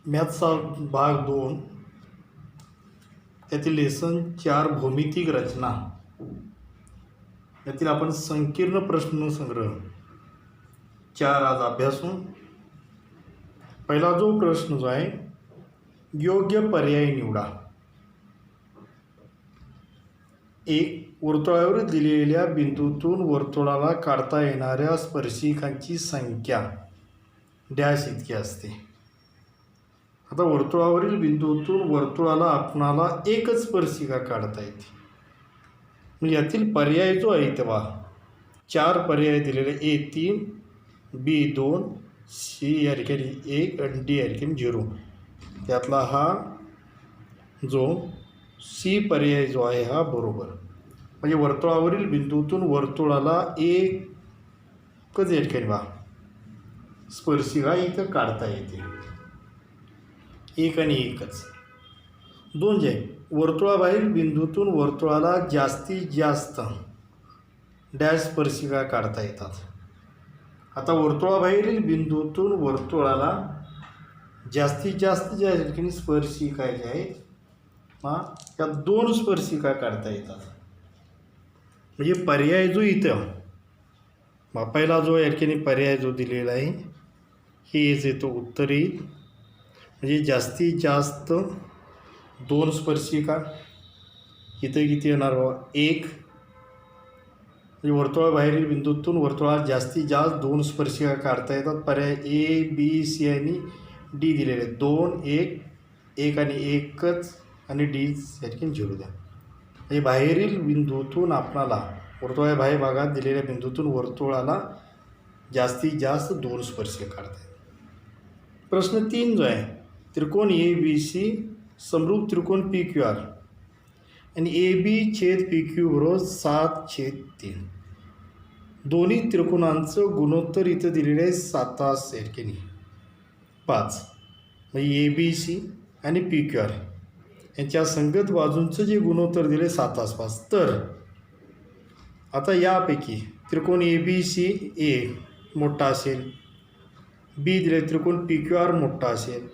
मॅथ्सचा भाग 2 त्यातील लेसन 4 भौमितिक रचना यातील आपण संकीर्ण प्रश्न संग्रह 4 आज अभ्यासू. पहिला जो प्रश्न जो आहे, योग्य पर्याय निवडा. एक, वर्तुळावर दिलेल्या बिंदूतून वर्तुळाला काढता येणाऱ्या स्पर्शिकांची संख्या डॅश इतकी असते. आता वर्तुळावरील बिंदूतून वर्तुळाला आपणाला एकच स्पर्शिका काढता येते. म्हणजे यातील पर्याय जो आहे तेव्हा 4 पर्याय दिलेले, A3, B2, C या ठिकाणी 1 आणि D या ठिकाणी 0. त्यातला हा जो C पर्याय जो आहे हा बरोबर. म्हणजे वर्तुळावरील बिंदूतून वर्तुळाला एकच या ठिकाणी स्पर्शिका इथं काढता येते. 1 आणि 1च. 2 जे वर्तुळाबाहेर बिंदूतून वर्तुळाला जास्तीत जास्त डॅश स्पर्शिका काढता येतात. आता वर्तुळाबाहेरील बिंदूतून वर्तुळाला जास्तीत जास्त ज्या ठिकाणी स्पर्शिका ज्या आहेत त्या 2 स्पर्शिका काढता येतात. म्हणजे पर्याय जो इथं पहिला जो या ठिकाणी पर्याय जो दिलेला आहे हेच येतो उत्तर येईल. म्हणजे जास्तीत जास्त 2 स्पर्शिका इथं किती येणार बाबा 1. म्हणजे वर्तुळाबाहेरील बिंदूतून वर्तुळात जास्तीत जास्त 2 स्पर्शिका काढता येतात. पर्याय A, B, C आणि D दिलेले 2, 1, 1 आणि 1च आणि D या ठिकाणी 0 द्या. म्हणजे बाहेरील बिंदूतून आपणाला वर्तुळाबाहेर भागात दिलेल्या बिंदूतून वर्तुळाला जास्तीत जास्त 2 स्पर्शिका काढता येतात. प्रश्न 3 जो आहे, त्रिकोण ABC समरूप त्रिकोण PQR आणि AB छेद PQ बरोबर 7/3. दोन्ही त्रिकोणांचं गुणोत्तर इथं दिलेलं आहे 7/5. म्हणजे ABC आणि PQR यांच्या संगत बाजूंचं जे गुणोत्तर दिले 7/5. तर आता यापैकी त्रिकोण ABC मोठा असेल, B दिले त्रिकोण PQR मोठा असेल,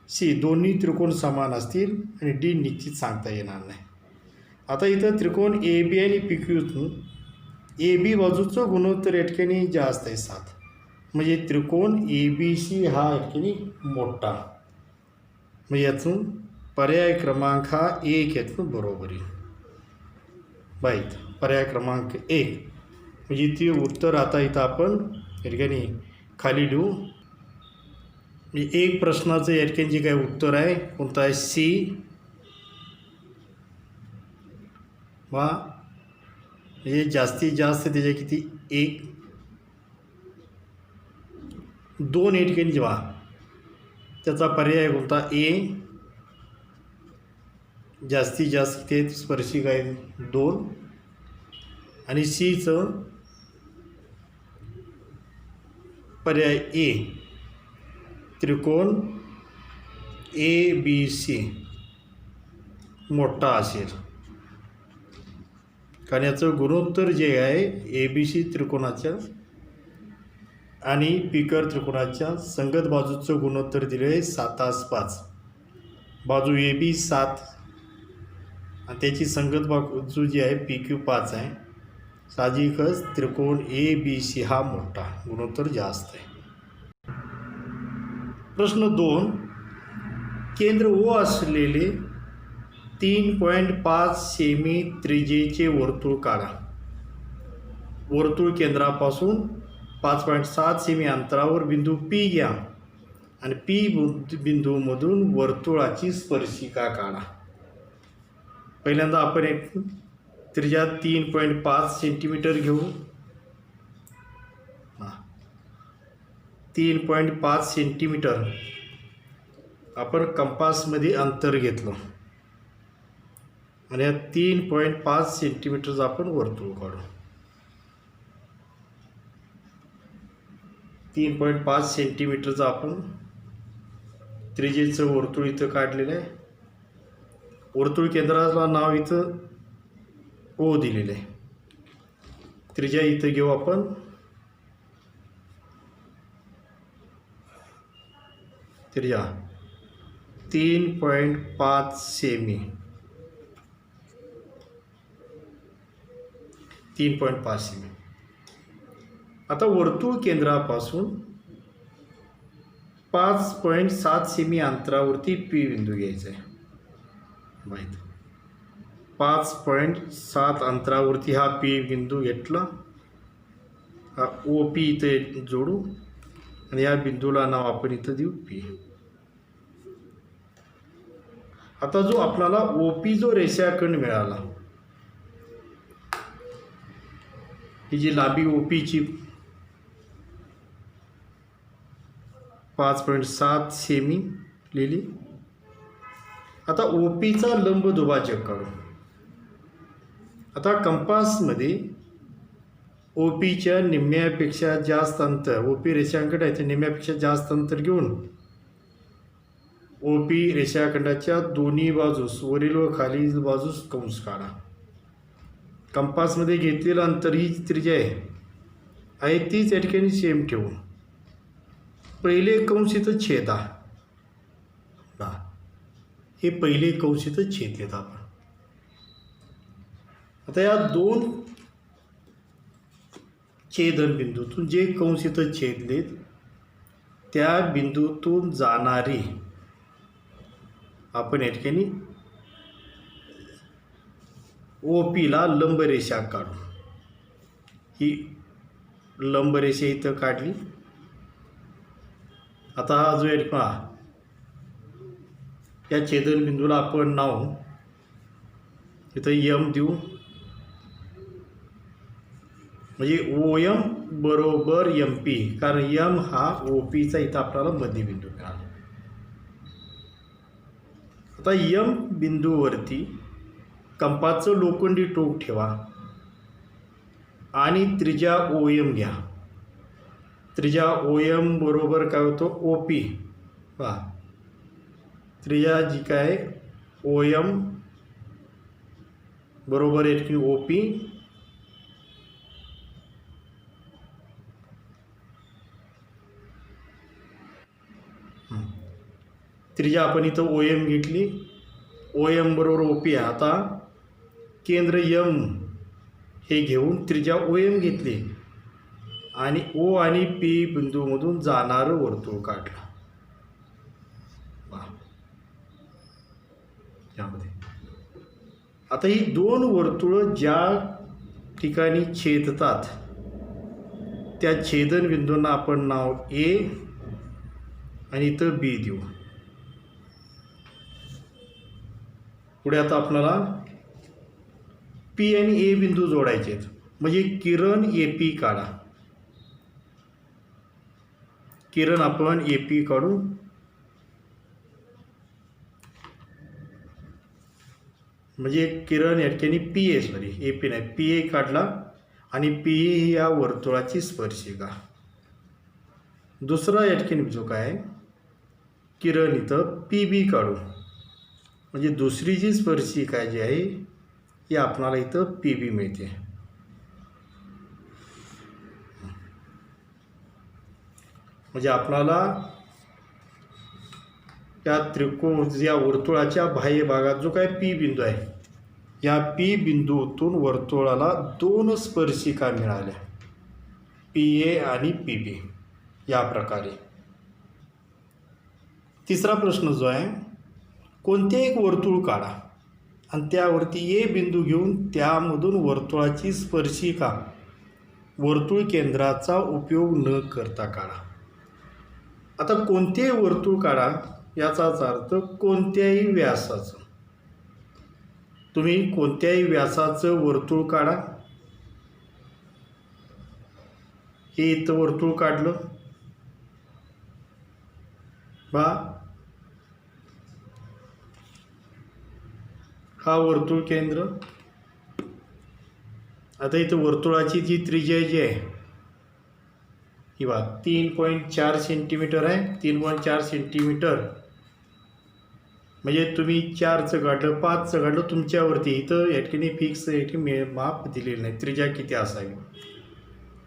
C दोन्ही त्रिकोण समान असतील आणि D निश्चित सांगता येणार नाही. आता इथं त्रिकोण AB आणि PQतून AB बाजूचं गुणोत्तर या ठिकाणी जास्त आहे 7. म्हणजे त्रिकोण ABC हा या ठिकाणी मोठा. म्हणजे यातून पर्याय क्रमांक हा 1 यातून बरोबर येईल. बाईत पर्याय क्रमांक 1 म्हणजे ती उत्तर आता इथं आपण या ठिकाणी खाली लिहू. एक प्रश्नाचं या ठिकाणी जे काही उत्तर आहे कोणतं आहे C म्हणजे जास्तीत जास्त त्याच्या किती 1, 2 या ठिकाणी जेव्हा त्याचा पर्याय कोणता A जास्तीत जास्त ते स्पर्शिका आहे 2 आणि Cचं पर्याय A त्रिकोण ABC मोठा असेल. कारण याचं गुणोत्तर जे आहे ABC त्रिकोणाच्या आणि PQR त्रिकोणाच्या संगत बाजूचं गुणोत्तर दिले आहे 7/5. बाजू AB 7 आणि त्याची संगत बाजू जी आहे PQ 5 आहे. साहजिकच त्रिकोण ABC हा मोठा, गुणोत्तर जास्त आहे. प्रश्न 2, केंद्र O असलेले 3.5 सेमी त्रिज्येचे वर्तुळ काढा. वर्तुळ केंद्रापासून 5.7 सेमी अंतरावर बिंदू P घ्या आणि P बिंदूमधून वर्तुळाची स्पर्शिका काढा. पहिल्यांदा आपण एक त्रिज्या 3.5 सेंटीमीटर घेऊ. 3.5 सेंटीमीटर आपण कंपासमध्ये अंतर घेतलं आणि या 3.5 सेंटीमीटरचं आपण वर्तुळ काढू. 3.5 सेंटीमीटरचं आपण त्रिज्येचं वर्तुळ इथं काढलेलं आहे. वर्तुळ केंद्राला नाव इथं O दिलेलं आहे. त्रिज्या इथं घेऊ आपण त्रिज्या 3.5 सेमी. 3.5 सेमी. आता वर्तुळ केंद्रापासून 5.7 सेमी अंतरावरती पी बिंदू घ्यायचा आहे. माहीत 5.7 अंतरावरती हा पी बिंदू घेतला. हा ओ पी इथे जोडू आणि या बिंदूला नाव आपण इथं देऊ पी. आता जो आपल्याला ओ पी जो रेषाखंड मिळाला, ही जी लांबी ओ पीची 5.7 सेमी लिहिली. आता ओ पीचा लंब दुभाजक काढू. आता कंपासमध्ये ओ पीच्या निम्म्यापेक्षा जास्त अंतर, ओ पी रेषाखंड आहे ते निम्म्यापेक्षा जास्त अंतर घेऊन ओ पी रेषाखंडाच्या दोन्ही बाजूस, वरील व खालील बाजूस कंस काढा. कंपासमध्ये घेतलेलं अंतर ही त्रिज्या आहे तीच या ठिकाणी सेम ठेवून पहिले कंस इथं छेदा. हे पहिले कंस इथं छेदलेत आपण. आता या दोन छेदन बिंदूतून जे कंस इथं छेदलेत त्या बिंदूतून जाणारी आपण या ठिकाणी ओ पीला लंबरेषा काढू. ही लंबरेषा इथं काढली. आता हा जो या छेदन बिंदूला आपण नाव इथं यम देऊ. म्हणजे ओ एम बरोबर एम पी, कारण यम हा ओ पीचा इथं आपल्याला मध्यबिंदू मिळाला. आता यम बिंदूवरती कंपासचं लोखंडी टोक ठेवा आणि त्रिज्या ओ एम घ्या. त्रिज्या ओ एम बरोबर काय होतं ओ पी. त्रिज्या जी काय ओ एम बरोबर आहे की ओ पी. त्रिज्या आपण इथं ओ एम घेतली. ओ एम बरोबर ओ पी आहे. आता केंद्र यम हे घेऊन त्रिज्या ओ एम घेतली आणि ओ आणि पी बिंदूमधून जाणारं वर्तुळ काढलं. यामध्ये आता ही दोन वर्तुळं ज्या ठिकाणी छेदतात त्या छेदन बिंदूंना आपण नाव ए आणि इथं बी देऊ. पुढे आता आपल्याला पी आणि ए बिंदू जोडायचे आहेत. म्हणजे किरण ए पी काढा. किरण आपण ए पी काढू. म्हणजे किरण या ठिकाणी P A, sorry A P नाही, पी ए काढला आणि पी ए ही या वर्तुळाची स्पर्शिका. दुसरा या ठिकाणी जो काय किरण इथं पी बी काढू. म्हणजे दुसरी जी स्पर्शिका जी आहे ही आपणाला इथं पी बी मिळते. म्हणजे आपणाला या या वर्तुळाच्या बाह्य भागात जो काय पी बिंदू आहे या पी बिंदूतून वर्तुळाला दोन स्पर्शिका मिळाल्या, पी ए आणि पी बी. या प्रकारे तिसरा प्रश्न जो आहे, कोणते एक वर्तुळ काढा आणि त्यावरती ए बिंदू घेऊन त्यामधून वर्तुळाची स्पर्शिका वर्तुळ केंद्राचा उपयोग न करता काढा. आता कोणतेही वर्तुळ काढा याचाच अर्थ कोणत्याही व्यासाचं. तुम्ही कोणत्याही व्यासाचं वर्तुळ काढा. हे इथं वर्तुळ काढलं बा. हा वर्तुळ केंद्र. आता इथं वर्तुळाची जी त्रिज्या जी आहे ही 3.4 सेंटीमीटर आहे. 3.4 सेंटीमीटर म्हणजे तुम्ही 4चं काढलं 5चं काढलं तुमच्यावरती. इथं या ठिकाणी फिक्स या ठिकाणी माप दिलेलं नाही त्रिज्या किती असावी.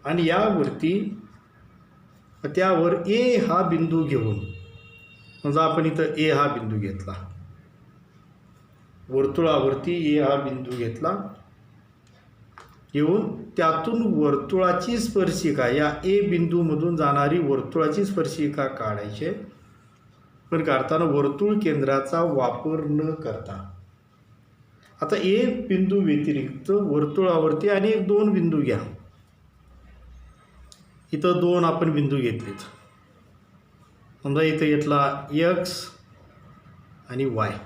आणि यावरती त्यावर ए हा बिंदू घेऊन समजा आपण इथं ए हा बिंदू घेतला, वर्तुळावरती ए हा बिंदू घेतला, घेऊन त्यातून वर्तुळाची स्पर्शिका, या ए बिंदूमधून जाणारी वर्तुळाची स्पर्शिका काढायची. पण काढताना वर्तुळ केंद्राचा वापर न करता आता ए बिंदू व्यतिरिक्त वर्तुळावरती अनेक 2 बिंदू घ्या. इथं 2 आपण बिंदू घेतलेत. समजा इथं घेतला एक्स आणि वाय.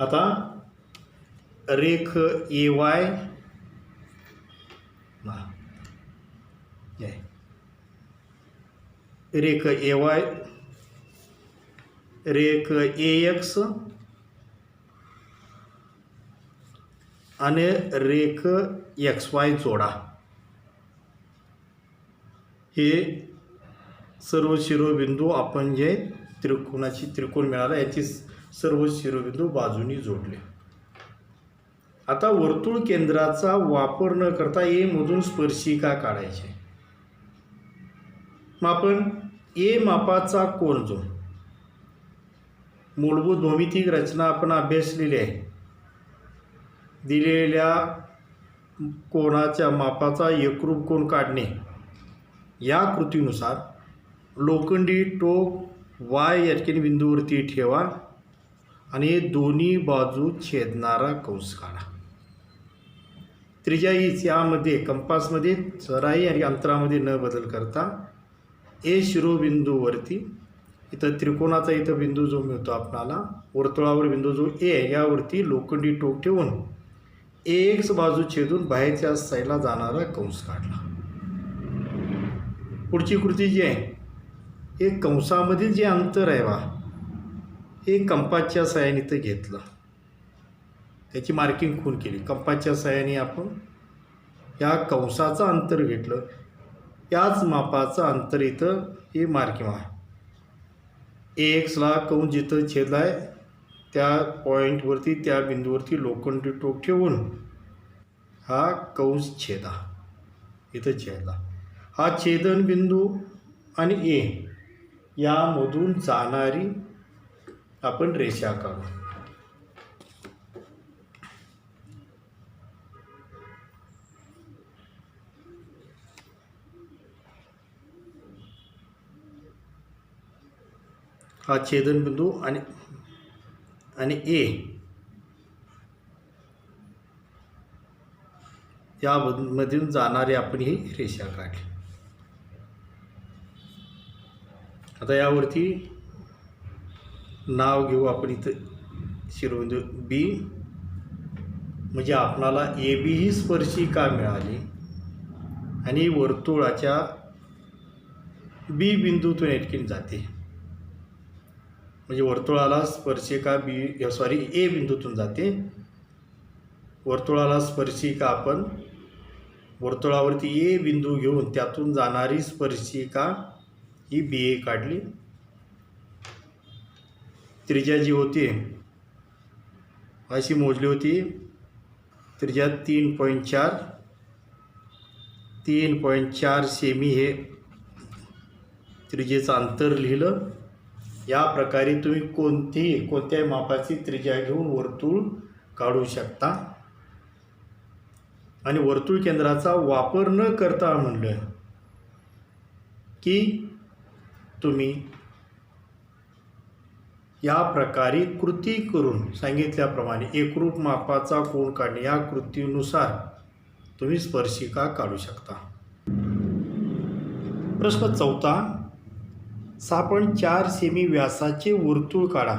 आता रेख ए वाय रेख ए वाय, रेख ए एक्स आणि रेख एक्स वाय जोडा. हे सर्व शिरोबिंदू आपण जे त्रिकोण मिळाला याची सर्व शिरोबिंदू बाजूनी जोडले. आता वर्तुळ केंद्राचा वापर न करता ए मधून स्पर्शिका काढायची. मग आपण ए मापाचा कोन जो मूलभूत भौमितिक रचना आपण अभ्यासलेली आहे, दिलेल्या कोणाच्या मापाचा एकरूप कोन काढणे, या कृतीनुसार लोखंडी टोक वाय या ठिकाणी बिंदूवरती ठेवा आणि दोन्ही बाजू छेदणारा कंस काढा. त्रिज्या हीच यामध्ये कंपासमध्ये चराई आणि अंतरामध्ये न बदल करता ए शिरोबिंदूवरती इथं त्रिकोणाचा इथं बिंदू जो मिळतो आपल्याला, वर्तुळावर बिंदू जो ए यावरती लोखंडी टोक ठेवून ए एक्स बाजू छेदून बाहेरच्या साईडला जाणारा कंस काढला. पुढची कृती जी आहे, हे कंसामधील जे अंतर आहे बा, हे कंपासच्या साहाय्याने इथं घेतलं, त्याची मार्किंग खून केली. कंपासच्या साहाय्याने आपण या कंसाचं अंतर घेतलं, याच मापाचं अंतर इथं हे मार्किंग आहे. ए एक्सला कंस जिथं छेदला आहे त्या पॉईंटवरती, त्या बिंदूवरती लोखंडी टोक ठेवून हा कंस छेदा, इथं छेदला. हा छेदन बिंदू आणि ए यामधून जाणारी आपण रेषा काढू. हा छेदनबिंदू आणि ए यामधून जाणारी आपण ही रेषा काढली. आता यावरती नाव घेऊ आपण इथं शिरोबिंदू बी, म्हणजे आपणाला ए बी ही स्पर्शिका मिळाली आणि वर्तुळाच्या बी बिंदूतून एटकीन जाते. म्हणजे वर्तुळाला स्पर्शिका ए बिंदूतून जाते. वर्तुळाला स्पर्शिका आपण वर्तुळावरती ए बिंदू घेऊन त्यातून जाणारी स्पर्शिका ही बी ए काढली. त्रिज्या जी होती अशी मोजली होती, त्रिज्या 3.4 सेमी हे त्रिज्येचं अंतर लिहिलं. या प्रकारे तुम्ही कोणत्याही मापाची त्रिज्या घेऊन वर्तुळ काढू शकता. आणि वर्तुळ केंद्राचा वापर न करता म्हणलं की तुम्ही या प्रकारे कृती करून सांगितल्याप्रमाणे एकरूप मापाचा कोन काढणे या कृतीनुसार तुम्ही स्पर्शिका काढू शकता. प्रश्न 4, 6.4 सेमी व्यासाचे वर्तुळ काढा.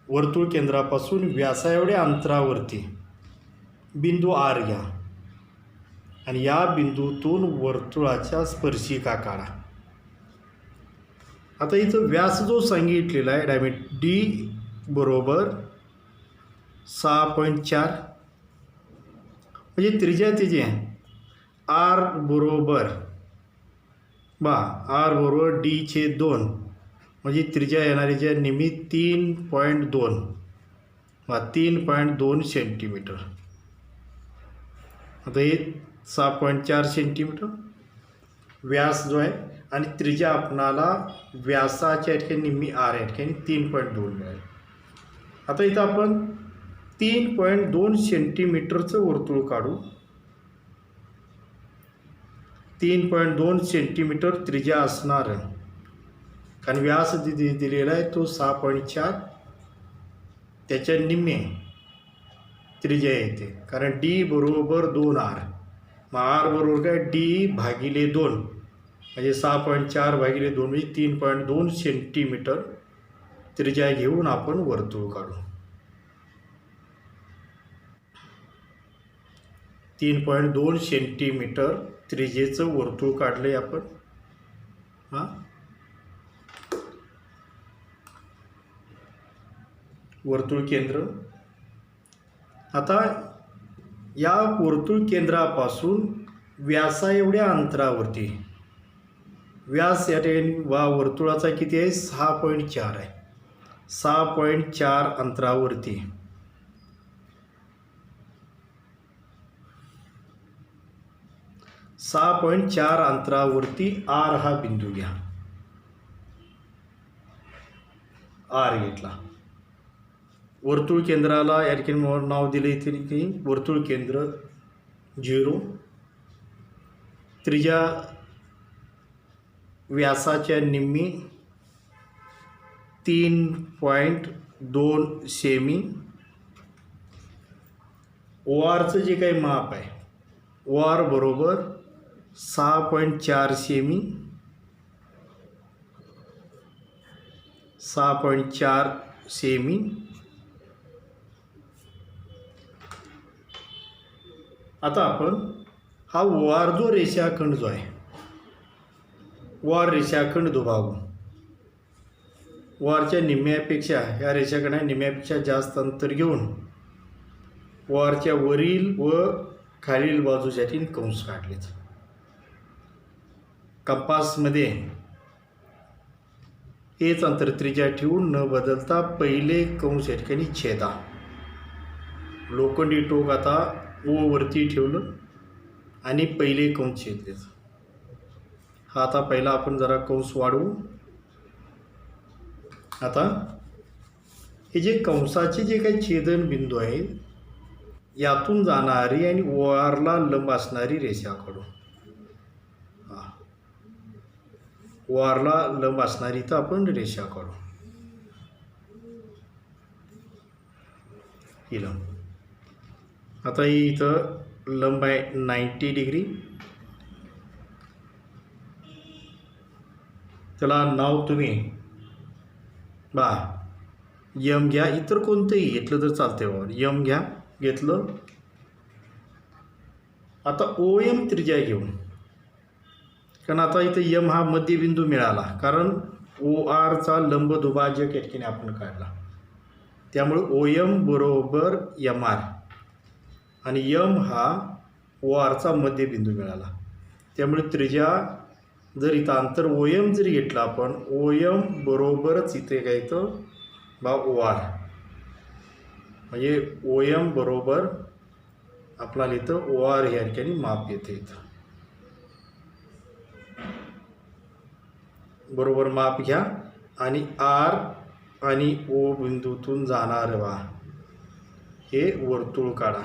वर्तुळ केंद्रापासून व्यासा एवढ्या अंतरावरती बिंदू आर घ्या आणि या बिंदूतून वर्तुळाच्या स्पर्शिका काढा. आता इथं व्यास जो सांगितलेला आहे डायमीटर डी बरोबर 6.4, म्हणजे त्रिज्या त्याची आहे आर बरोबर आर बरोबर D/2, म्हणजे त्रिज्या येणारी ज्या नेहमी 3.2 सेंटीमीटर. आता हे 6.4 सेंटीमीटर व्यास जो आहे आणि त्रिज्या आपणाला व्यासाच्या ठिकाणी निम्मी आर या ठिकाणी 3.2 मिळाली. आता इथं आपण 3.2 सेंटीमीटरचं वर्तुळ काढू. 3.2 सेंटीमीटर त्रिज्या असणार, कारण व्यास दिलेला आहे तो 6.4, त्याच्या निम्मे त्रिज्या येते, कारण डी बरोबर 2R. मग आर बरोबर काय, डी भागिले 2 म्हणजे 6.4 भागिले 2 म्हणजे 3.2 सेंटीमीटर त्रिज्या घेऊन आपण वर्तुळ काढू. 3.2 सेंटीमीटर त्रिज्येचं वर्तुळ काढलंय आपण. हां, वर्तुळ केंद्र. आता या वर्तुळ केंद्रापासून व्यासा एवढ्या अंतरावरती, व्यास या ठिकाणी वर्तुळाचा किती आहे, 6.4 आहे. 6.4 अंतरावरती आर हा बिंदू घ्या. आर घेतला. वर्तुळ केंद्राला या ठिकाणी नाव दिले की वर्तुळ केंद्र 0. त्रिज्या व्यासाच्या निम्मी 3.2 सेमी. ओ आरचं जे काही माप आहे, ओ आर बरोबर 6.4 सेमी. 6.4 सेमी. आता आपण हा ओ आर जो रेषाखंड जो आहे, ओ आर रेषाखंड दुभागू. ओ आरच्या निम्म्यापेक्षा या रेषाखंडाने निम्म्यापेक्षा जास्त अंतर घेऊन ओ आरच्या वरील व खालील बाजूसाठी कंस काढलेत. कंपासमध्ये हेच अंतर त्रिज्या ठेवून न बदलता पहिले कंस या ठिकाणी छेदा. लोखंडी टोक आता ओ वरती ठेवलं आणि पहिले कंस छेदले. हा आता पहिला आपण जरा कंस वाढवू. आता हे जे कंसाचे जे काही छेदन बिंदू आहेत, यातून जाणारी आणि ओ आरला लंब असणारी रेषा काढू. हां, ओ आरला लंब असणारी तर आपण रेषा काढू. ही लंब आता ही इथं लंब आहे 90 डिग्री. त्याला नाव तुम्ही यम घ्या. इतर कोणतंही घेतलं तर चालतंय बाबा. यम घ्या. घेतलं. आता ओ एम त्रिज्या घेऊन, कारण आता इथं यम हा मध्यबिंदू मिळाला, कारण ओ आरचा लंब दुभाजक या ठिकाणी आपण काढला. त्यामुळे ओ एम बरोबर एम आर आणि यम हा ओ आरचा मध्यबिंदू मिळाला. त्यामुळे त्रिज्या जर इथं अंतर ओ एम जरी घेतलं आपण, ओ एम बरोबरच इथे काय इथं ओ आर, म्हणजे ओ एम बरोबर आपल्याला इथं ओ आर या ठिकाणी माप येते. इथं बरोबर माप घ्या आणि आर आणि ओ बिंदूतून जाणार हे वर्तुळ काढा.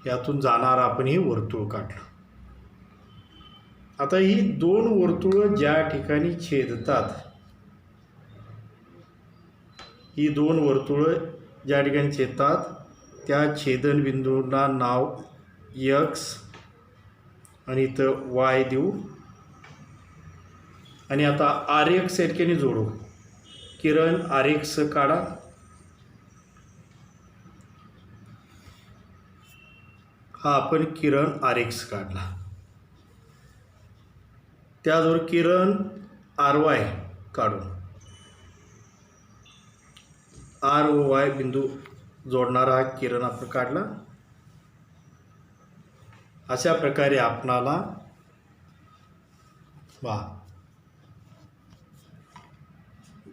यातून जाणार आपण हे वर्तुळ काढलं. आता ही दोन वर्तुळं ज्या ठिकाणी छेदतात, ही दोन वर्तुळं ज्या ठिकाणी छेदतात त्या छेदनबिंदूंना नाव एक्स आणि इथं वाय देऊ. आणि आता आर एक्स या ठिकाणी जोडू. किरण आर एक्स काढा. हा आपण किरण आर एक्स काढला. त्याचबरोबर किरण आर वाय काढू. आर ओ वाय बिंदू जोडणारा हा किरण आपण काढला. अशा प्रकारे आपणाला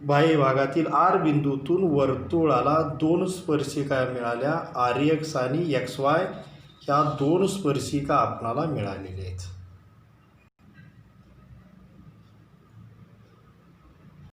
बाह्य भागातील आर बिंदूतून वर्तुळाला दोन स्पर्शिका मिळाल्या, आर एक्स आणि एक्स वाय. ह्या दोन स्पर्शिका आपणाला मिळालेल्या आहेत.